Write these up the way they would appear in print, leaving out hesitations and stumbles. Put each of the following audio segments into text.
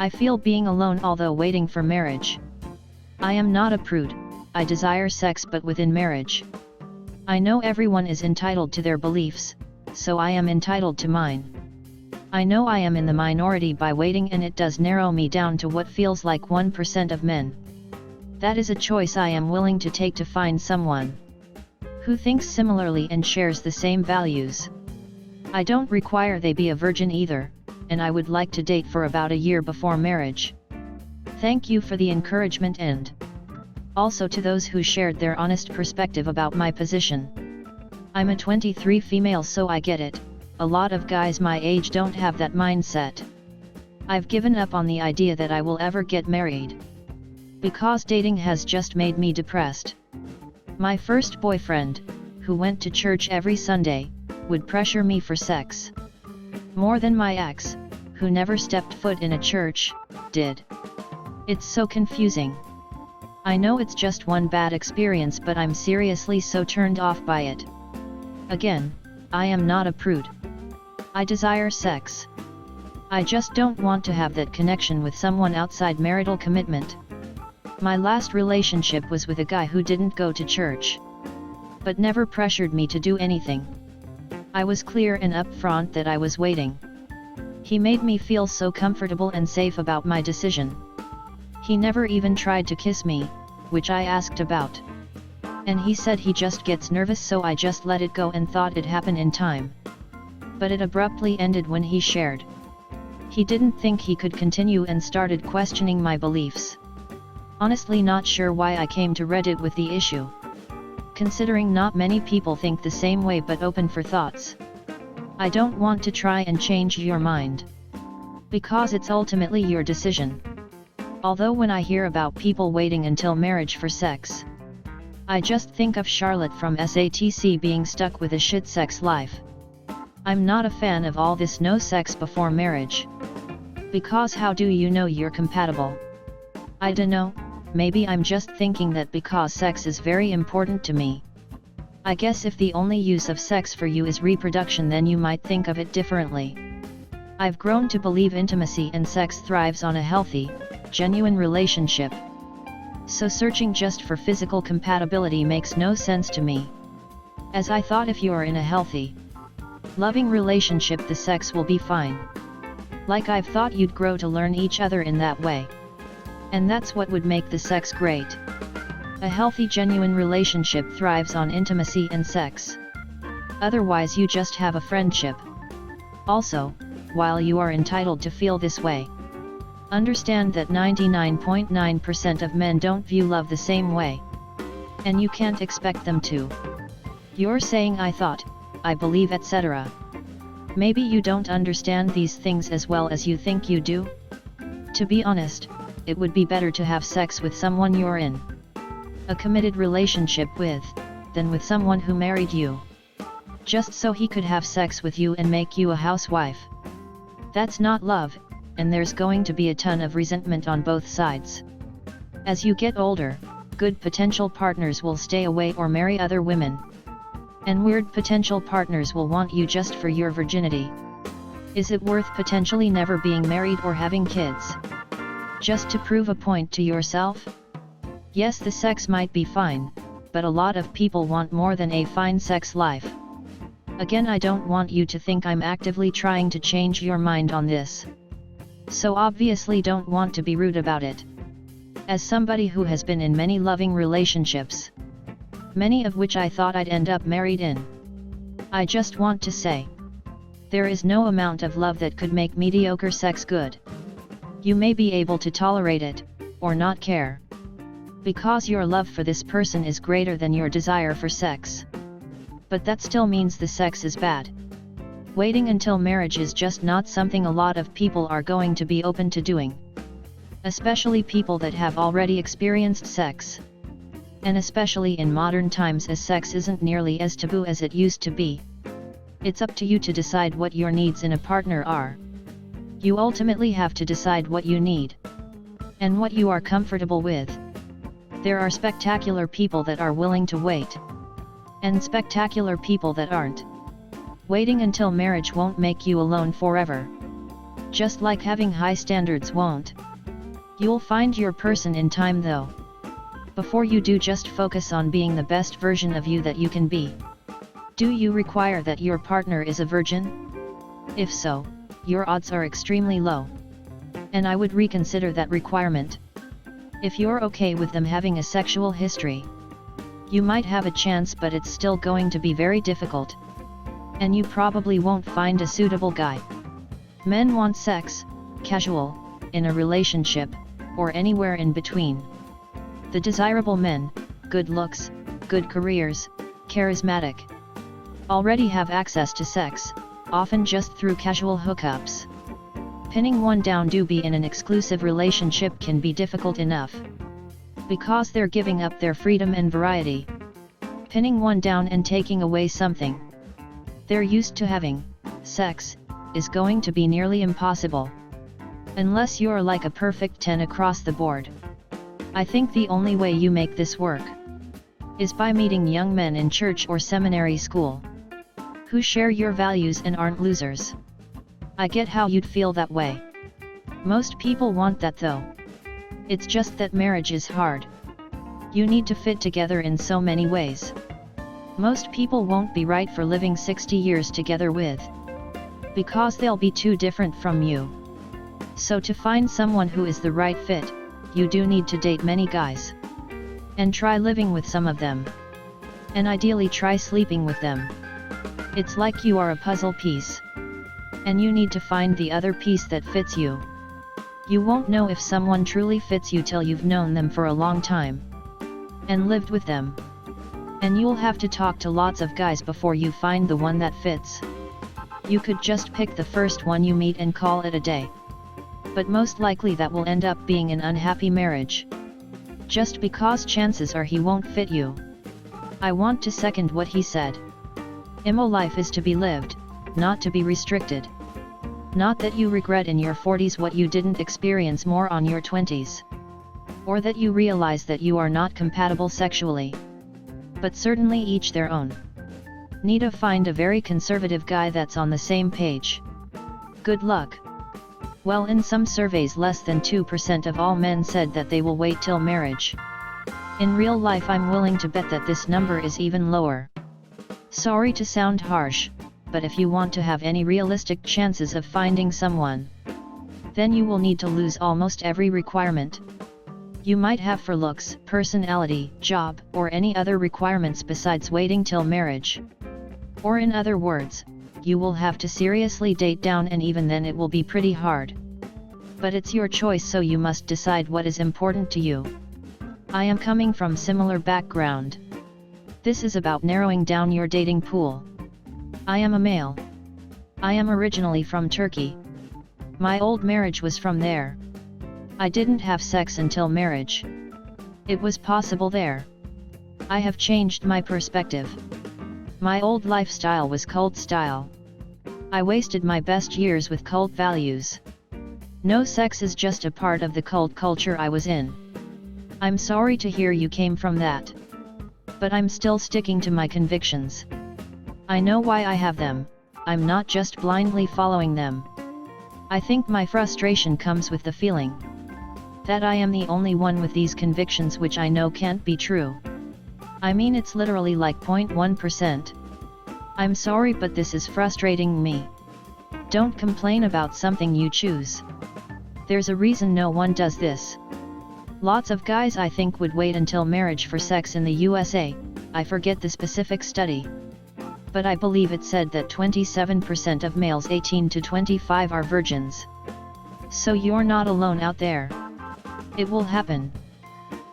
I feel being alone although waiting for marriage. I am not a prude, I desire sex but within marriage. I know everyone is entitled to their beliefs, so I am entitled to mine. I know I am in the minority by waiting, and it does narrow me down to what feels like 1% of men. That is a choice I am willing to take to find someone who thinks similarly and shares the same values. I don't require they be a virgin either, and I would like to date for about a year before marriage. Thank you for the encouragement, and also to those who shared their honest perspective about my position. I'm a 23 female, so I get it. A lot of guys my age don't have that mindset. I've given up on the idea that I will ever get married, because dating has just made me depressed. My first boyfriend, who went to church every Sunday, would pressure me for sex more than my ex, who never stepped foot in a church, did. It's so confusing. I know it's just one bad experience, but I'm seriously so turned off by it. Again, I am not a prude. I desire sex. I just don't want to have that connection with someone outside marital commitment. My last relationship was with a guy who didn't go to church, but never pressured me to do anything. I was clear and upfront that I was waiting. He made me feel so comfortable and safe about my decision. He never even tried to kiss me, which I asked about. And he said he just gets nervous, so I just let it go and thought it'd happen in time. But it abruptly ended when he shared he didn't think he could continue and started questioning my beliefs. Honestly, not sure why I came to Reddit with the issue, considering not many people think the same way, but open for thoughts. I don't want to try and change your mind, because it's ultimately your decision. Although when I hear about people waiting until marriage for sex, I just think of Charlotte from SATC being stuck with a shit sex life. I'm not a fan of all this no sex before marriage, because how do you know you're compatible? I dunno, maybe I'm just thinking that because sex is very important to me. I guess if the only use of sex for you is reproduction, then you might think of it differently. I've grown to believe intimacy and sex thrives on a healthy, genuine relationship. So searching just for physical compatibility makes no sense to me, as I thought if you're in a healthy, loving relationship, the sex will be fine. Like I've thought you'd grow to learn each other in that way. And that's what would make the sex great. A healthy, genuine relationship thrives on intimacy and sex. Otherwise you just have a friendship. Also, while you are entitled to feel this way, understand that 99.9% of men don't view love the same way. And you can't expect them to. You're saying I thought, I believe, etc. Maybe you don't understand these things as well as you think you do. To be honest, it would be better to have sex with someone you're in a committed relationship with, than with someone who married you, just so he could have sex with you and make you a housewife. That's not love, and there's going to be a ton of resentment on both sides. As you get older, good potential partners will stay away or marry other women. And weird potential partners will want you just for your virginity. Is it worth potentially never being married or having kids, just to prove a point to yourself? Yes, the sex might be fine, but a lot of people want more than a fine sex life. Again, I don't want you to think I'm actively trying to change your mind on this. So obviously don't want to be rude about it. As somebody who has been in many loving relationships, many of which I thought I'd end up married in, I just want to say, there is no amount of love that could make mediocre sex good. You may be able to tolerate it, or not care, because your love for this person is greater than your desire for sex. But that still means the sex is bad. Waiting until marriage is just not something a lot of people are going to be open to doing. Especially people that have already experienced sex. And especially in modern times, as sex isn't nearly as taboo as it used to be. It's up to you to decide what your needs in a partner are. You ultimately have to decide what you need, and what you are comfortable with. There are spectacular people that are willing to wait, and spectacular people that aren't. Waiting until marriage won't make you alone forever. Just like having high standards won't. You'll find your person in time though. Before you do, just focus on being the best version of you that you can be. Do you require that your partner is a virgin? If so, your odds are extremely low. And I would reconsider that requirement. If you're okay with them having a sexual history, you might have a chance, but it's still going to be very difficult. And you probably won't find a suitable guy. Men want sex, casual, in a relationship, or anywhere in between. The desirable men, good looks, good careers, charismatic, already have access to sex, often just through casual hookups. Pinning one down to be in an exclusive relationship can be difficult enough, because they're giving up their freedom and variety. Pinning one down and taking away something they're used to having, sex, is going to be nearly impossible. Unless you're like a perfect 10 across the board. I think the only way you make this work is by meeting young men in church or seminary school who share your values and aren't losers. I get how you'd feel that way. Most people want that though. It's just that marriage is hard. You need to fit together in so many ways. Most people won't be right for living 60 years together with, because they'll be too different from you. So to find someone who is the right fit, you do need to date many guys. And try living with some of them. And ideally try sleeping with them. It's like you are a puzzle piece. And you need to find the other piece that fits you. You won't know if someone truly fits you till you've known them for a long time. And lived with them. And you'll have to talk to lots of guys before you find the one that fits. You could just pick the first one you meet and call it a day. But most likely that will end up being an unhappy marriage. Just because chances are he won't fit you. I want to second what he said. Imo life is to be lived, not to be restricted. Not that you regret in your 40s what you didn't experience more on your 20s. Or that you realize that you are not compatible sexually. But certainly each their own. Need to find a very conservative guy that's on the same page. Good luck. Well, in some surveys less than 2% of all men said that they will wait till marriage. In real life I'm willing to bet that this number is even lower. Sorry to sound harsh, but if you want to have any realistic chances of finding someone, then you will need to lose almost every requirement you might have for looks, personality, job, or any other requirements besides waiting till marriage. Or in other words, you will have to seriously date down, and even then it will be pretty hard. But it's your choice, so you must decide what is important to you. I am coming from similar background. This is about narrowing down your dating pool. I am a male. I am originally from Turkey. My old marriage was from there. I didn't have sex until marriage. It was possible there. I have changed my perspective. My old lifestyle was cult style. I wasted my best years with cult values. No sex is just a part of the cult culture I was in. I'm sorry to hear you came from that. But I'm still sticking to my convictions. I know why I have them, I'm not just blindly following them. I think my frustration comes with the feeling that I am the only one with these convictions, which I know can't be true. I mean, it's literally like 0.1%. I'm sorry, but this is frustrating me. Don't complain about something you choose. There's a reason no one does this. Lots of guys I think would wait until marriage for sex in the USA, I forget the specific study. But I believe it said that 27% of males 18 to 25 are virgins. So you're not alone out there. It will happen.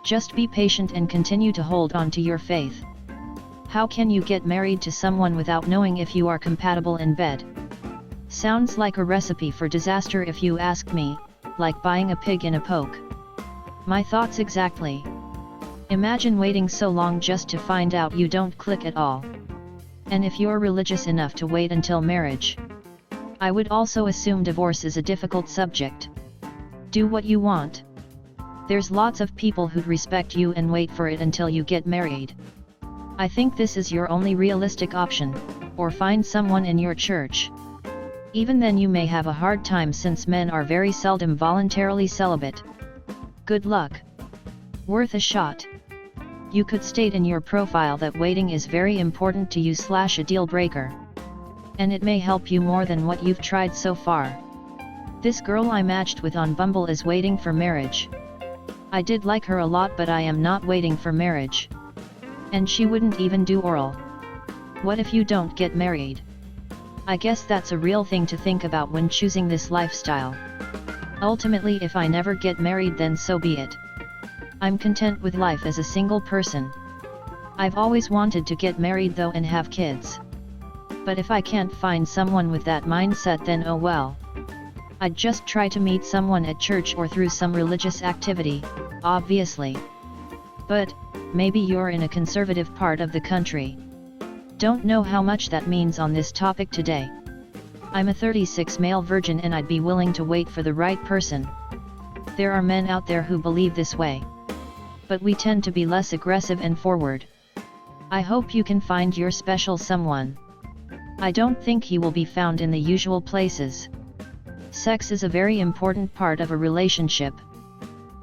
Just be patient and continue to hold on to your faith. How can you get married to someone without knowing if you are compatible in bed? Sounds like a recipe for disaster if you ask me, like buying a pig in a poke. My thoughts exactly. Imagine waiting so long just to find out you don't click at all. And if you're religious enough to wait until marriage, I would also assume divorce is a difficult subject. Do what you want. There's lots of people who'd respect you and wait for it until you get married. I think this is your only realistic option, or find someone in your church. Even then you may have a hard time since men are very seldom voluntarily celibate. Good luck. Worth a shot. You could state in your profile that waiting is very important to you / a deal breaker. And it may help you more than what you've tried so far. This girl I matched with on Bumble is waiting for marriage. I did like her a lot, but I am not waiting for marriage. And she wouldn't even do oral. What if you don't get married? I guess that's a real thing to think about when choosing this lifestyle. Ultimately, if I never get married, then so be it. I'm content with life as a single person. I've always wanted to get married though and have kids. But if I can't find someone with that mindset, then oh well. I'd just try to meet someone at church or through some religious activity, obviously. But, maybe you're in a conservative part of the country. Don't know how much that means on this topic today. I'm a 36 male virgin and I'd be willing to wait for the right person. There are men out there who believe this way. But we tend to be less aggressive and forward. I hope you can find your special someone. I don't think he will be found in the usual places. Sex is a very important part of a relationship.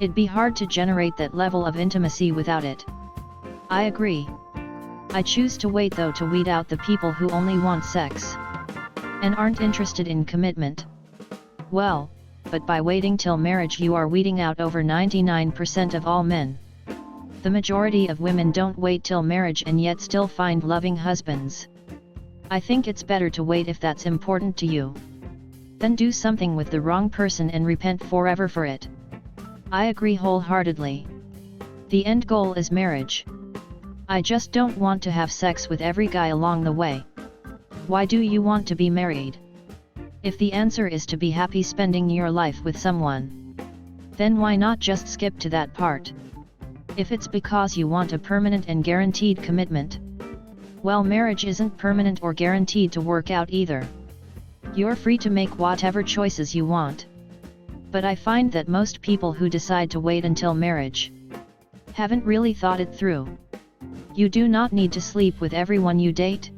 It'd be hard to generate that level of intimacy without it. I agree. I choose to wait though to weed out the people who only want sex and aren't interested in commitment. Well, but by waiting till marriage you are weeding out over 99% of all men. The majority of women don't wait till marriage and yet still find loving husbands. I think it's better to wait if that's important to you. Then do something with the wrong person and repent forever for it. I agree wholeheartedly. The end goal is marriage. I just don't want to have sex with every guy along the way. Why do you want to be married? If the answer is to be happy spending your life with someone, then why not just skip to that part? If it's because you want a permanent and guaranteed commitment, well, marriage isn't permanent or guaranteed to work out either. You're free to make whatever choices you want. But I find that most people who decide to wait until marriage haven't really thought it through. You do not need to sleep with everyone you date.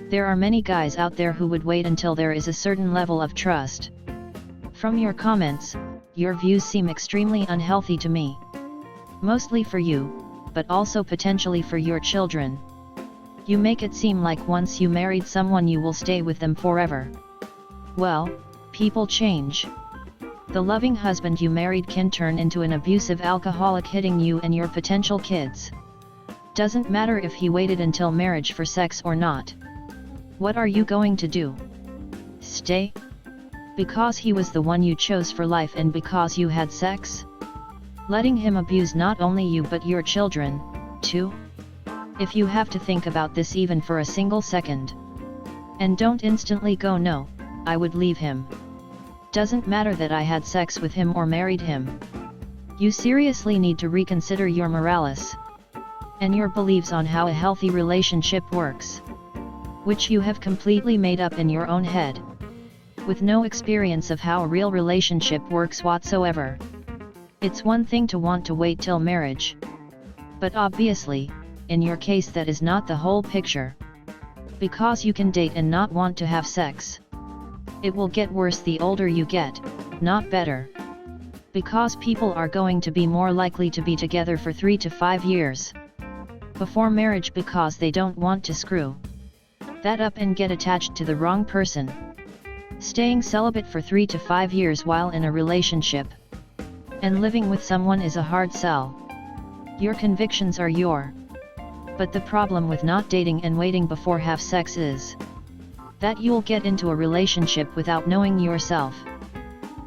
There are many guys out there who would wait until there is a certain level of trust. From your comments, your views seem extremely unhealthy to me. Mostly for you, but also potentially for your children. You make it seem like once you married someone you will stay with them forever. Well, people change. The loving husband you married can turn into an abusive alcoholic, hitting you and your potential kids. Doesn't matter if he waited until marriage for sex or not. What are you going to do? Stay? Because he was the one you chose for life and because you had sex? Letting him abuse not only you but your children, too? If you have to think about this even for a single second. And don't instantly go, no, I would leave him. Doesn't matter that I had sex with him or married him. You seriously need to reconsider your morals and your beliefs on how a healthy relationship works, which you have completely made up in your own head, with no experience of how a real relationship works whatsoever. It's one thing to want to wait till marriage. But obviously, in your case that is not the whole picture. Because you can date and not want to have sex. It will get worse the older you get, not better. Because people are going to be more likely to be together for 3 to 5 years before marriage because they don't want to screw that up and get attached to the wrong person. Staying celibate for 3 to 5 years while in a relationship and living with someone is a hard sell. Your convictions are your. But the problem with not dating and waiting before have sex is that you'll get into a relationship without knowing yourself,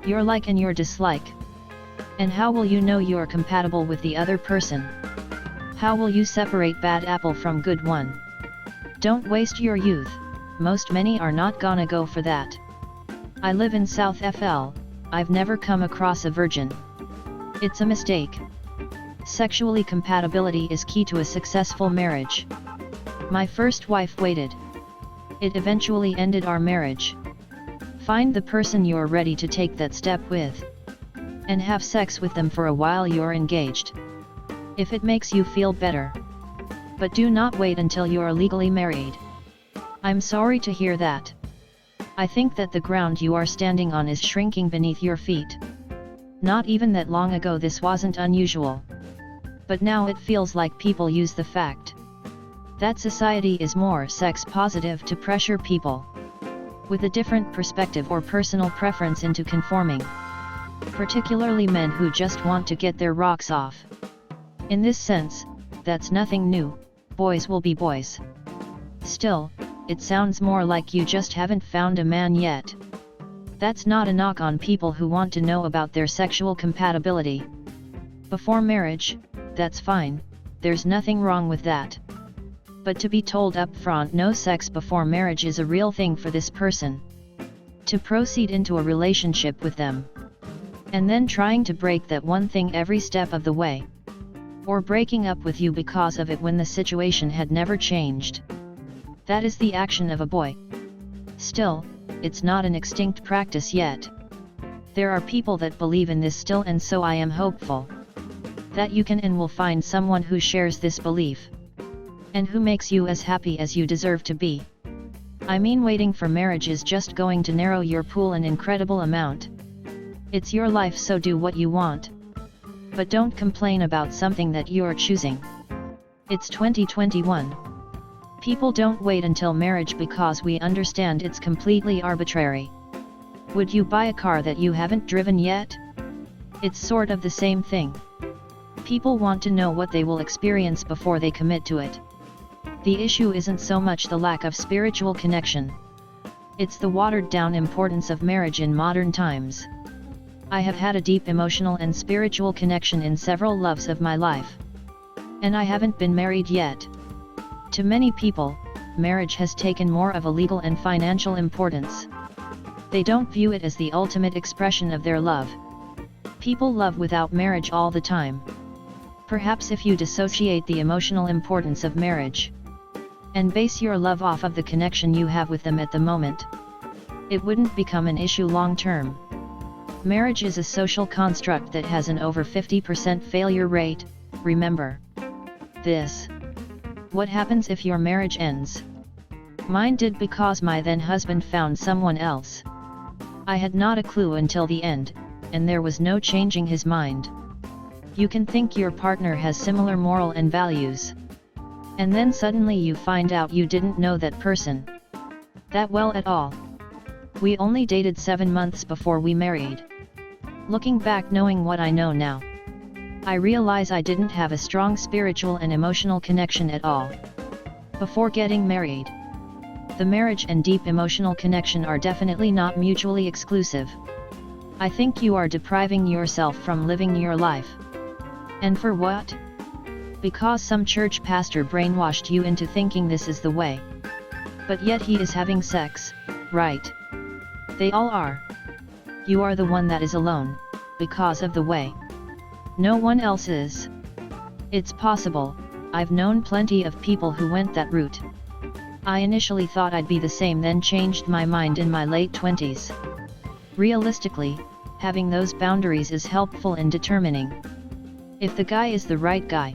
your like and your dislike. And how will you know you're compatible with the other person? How will you separate bad apple from good one? Don't waste your youth. Most many are not gonna go for that. I live in South FL, I've never come across a virgin. It's a mistake. Sexually compatibility is key to a successful marriage. My first wife waited. It eventually ended our marriage. Find the person you're ready to take that step with. And have sex with them for a while you're engaged. If it makes you feel better. But do not wait until you're legally married. I'm sorry to hear that. I think that the ground you are standing on is shrinking beneath your feet. Not even that long ago this wasn't unusual. But now it feels like people use the fact that society is more sex positive to pressure people with a different perspective or personal preference into conforming. Particularly men who just want to get their rocks off. In this sense, that's nothing new, boys will be boys. Still, it sounds more like you just haven't found a man yet. That's not a knock on people who want to know about their sexual compatibility before marriage, that's fine, there's nothing wrong with that. But to be told up front no sex before marriage is a real thing for this person. To proceed into a relationship with them. And then trying to break that one thing every step of the way. Or breaking up with you because of it when the situation had never changed. That is the action of a boy. Still, it's not an extinct practice yet. There are people that believe in this still, and so I am hopeful that you can and will find someone who shares this belief. And who makes you as happy as you deserve to be. I mean, waiting for marriage is just going to narrow your pool an incredible amount. It's your life, so do what you want. But don't complain about something that you're choosing. It's 2021. People don't wait until marriage because we understand it's completely arbitrary. Would you buy a car that you haven't driven yet? It's sort of the same thing. People want to know what they will experience before they commit to it. The issue isn't so much the lack of spiritual connection. It's the watered-down importance of marriage in modern times. I have had a deep emotional and spiritual connection in several loves of my life. And I haven't been married yet. To many people, marriage has taken more of a legal and financial importance. They don't view it as the ultimate expression of their love. People love without marriage all the time. Perhaps if you dissociate the emotional importance of marriage and base your love off of the connection you have with them at the moment, it wouldn't become an issue long term. Marriage is a social construct that has an over 50% failure rate, remember this. What happens if your marriage ends? Mine did, because my then husband found someone else. I had not a clue until the end, and there was no changing his mind. You can think your partner has similar moral and values. And then suddenly you find out you didn't know that person that well at all. We only dated 7 months before we married. Looking back, knowing what I know now, I realize I didn't have a strong spiritual and emotional connection at all before getting married. The marriage and deep emotional connection are definitely not mutually exclusive. I think you are depriving yourself from living your life. And for what? Because some church pastor brainwashed you into thinking this is the way. But yet he is having sex, right? They all are. You are the one that is alone, because of the way. No one else is. It's possible, I've known plenty of people who went that route. I initially thought I'd be the same, then changed my mind in my late 20s. Realistically, having those boundaries is helpful in determining if the guy is the right guy.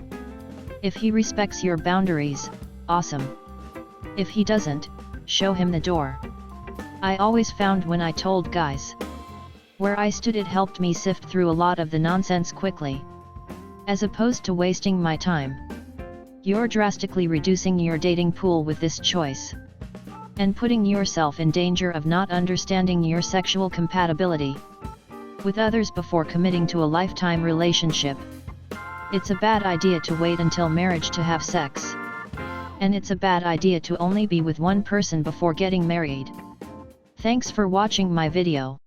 If he respects your boundaries, awesome. If he doesn't, show him the door. I always found when I told guys where I stood, it helped me sift through a lot of the nonsense quickly. As opposed to wasting my time. You're drastically reducing your dating pool with this choice. And putting yourself in danger of not understanding your sexual compatibility with others before committing to a lifetime relationship. It's a bad idea to wait until marriage to have sex. And it's a bad idea to only be with one person before getting married. Thanks for watching my video.